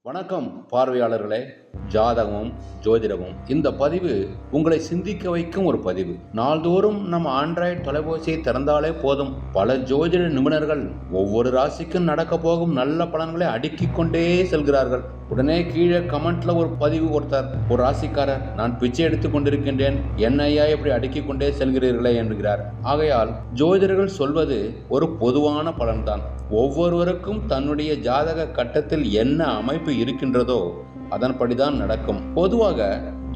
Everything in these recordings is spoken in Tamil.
வணக்கம் பார்வையாளர்களே. ஜாதகமும் ஜோதிடமும் இந்த பதிவு உங்களை சிந்திக்க வைக்கும் ஒரு பதிவு. நாள்தோறும் நம்ம ஆண்ட்ராய்டு தொலைபேசியை திறந்தாலே போதும், பல ஜோதிட நிபுணர்கள் ஒவ்வொரு ராசிக்கும் நடக்க போகும் நல்ல பலன்களை அடுக்கிக் கொண்டே செல்கிறார்கள். உடனே கீழே கமெண்ட்ல ஒரு பதிவு ஒருத்தர், ஒரு ராசிக்காரர், நான் பிச்சை எடுத்துக் கொண்டிருக்கின்றேன், என்னையா இப்படி அடுக்கிக் கொண்டே செல்கிறீர்களே என்கிறார். ஆகையால் ஜோதிடர்கள் சொல்வது ஒரு பொதுவான பலன்தான். ஒவ்வொருவருக்கும் தன்னுடைய ஜாதக கட்டத்தில் என்ன அமைப்பு இருக்கின்றதோ அதன்படிதான் நடக்கும். பொதுவாக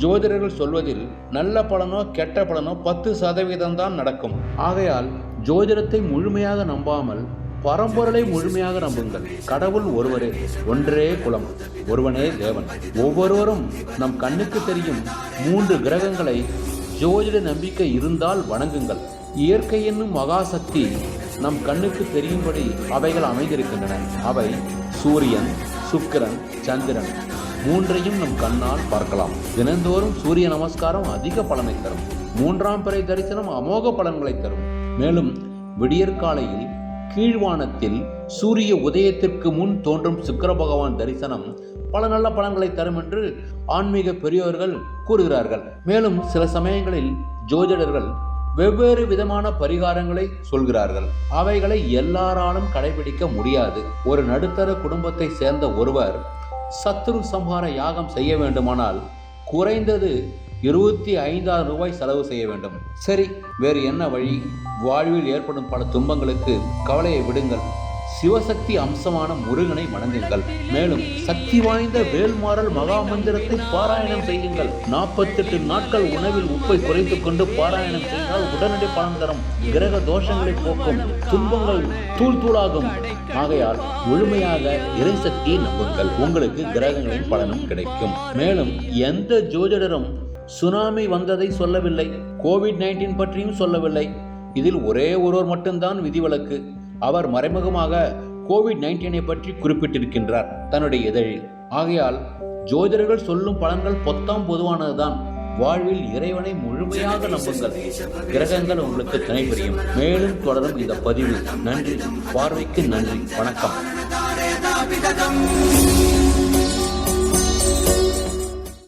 ஜோதிடர்கள் சொல்வதில் நல்ல பலனோ கெட்ட பலனோ 10% தான் நடக்கும். ஆகையால் ஜோதிடத்தை முழுமையாக நம்பாமல் பரம்பொருளை முழுமையாக நம்புங்கள். கடவுள் ஒருவரே, ஒன்றே குலம், ஒருவனே தேவன். ஒவ்வொருவரும் நம் கண்ணுக்கு தெரியும் 3 கிரகங்களை ஜோதிட நம்பிக்கை இருந்தால் வணங்குங்கள். இயற்கை என்னும் மகாசக்தி நம் கண்ணுக்கு தெரியும்படி அவைகள் அமைந்திருக்கின்றன. அவை சூரியன், சுக்கிரன், சந்திரன் 3ஐயும் நம் கண்ணால் பார்க்கலாம். தினந்தோறும் சூரிய நமஸ்காரம் அதிக பலனை தரும். 3ஆம் பிறை தரிசனம் அமோக பலன்களை தரும். மேலும் விடியற்காலையில் கீழ்வானத்தில் சூரிய உதயத்திற்கு முன் தோன்றும் சுக்கிர பகவான் தரிசனம் பல நல்ல பலன்களை தரும் என்று ஆன்மீக பெரியோர்கள் கூறுகிறார்கள். மேலும் சில சமயங்களில் ஜோதிடர்கள் வெவ்வேறு விதமான பரிகாரங்களை சொல்கிறார்கள். அவைகளை எல்லாராலும் கடைபிடிக்க முடியாது. ஒரு நடுத்தர குடும்பத்தை சேர்ந்த ஒருவர் சத்ரு சம்ஹார யாகம் செய்ய வேண்டுமானால் குறைந்தது 25,000 ரூபாய் செலவு செய்ய வேண்டும். சரி, வேறு என்ன வழி? வாழ்வில் ஏற்படும் பல துன்பங்களுக்கு கவலையை விடுங்கள். சிவசக்தி அம்சமான முருகனை வணங்குங்கள். மேலும் சக்தி வாய்ந்த வேல்மாறல் மகாமந்திரத்தை பாராயணம் செய்யுங்கள். 48 நாட்கள் உணவில் உப்பை குறைத்துக் கொண்டு பாராயணம் செய்தால் உடனடி பலன் தரும். கிரக தோஷங்களை போக்கும், துன்பங்கள் தூள் தூளாகும். ஆகையால் முழுமையாக இறைசக்தியை நம்புங்கள். உங்களுக்கு கிரகங்களின் பலனும் கிடைக்கும். மேலும் எந்த ஜோதிடரும் சுனாமி வந்ததை சொல்லவில்லை, கோவிட்-19 பற்றியும் சொல்லவில்லை. இதில் ஒரே ஒருவர் மட்டும்தான் விதிவிலக்கு. அவர் மறைமுகமாக கோவிட்-19 பற்றி குறிப்பிட்டிருக்கின்றார் தன்னுடைய இதழில். ஆகையால் ஜோதிடர்கள் சொல்லும் பலன்கள் பொதுவானதுதான். வாழ்வில் இறைவனை முழுமையாக நம்புங்கள். கிரகங்கள் உங்களுக்கு துணை புரியும். மேலும் தொடரும் இந்த பதிவு. நன்றி. பார்வைக்கு நன்றி. வணக்கம்.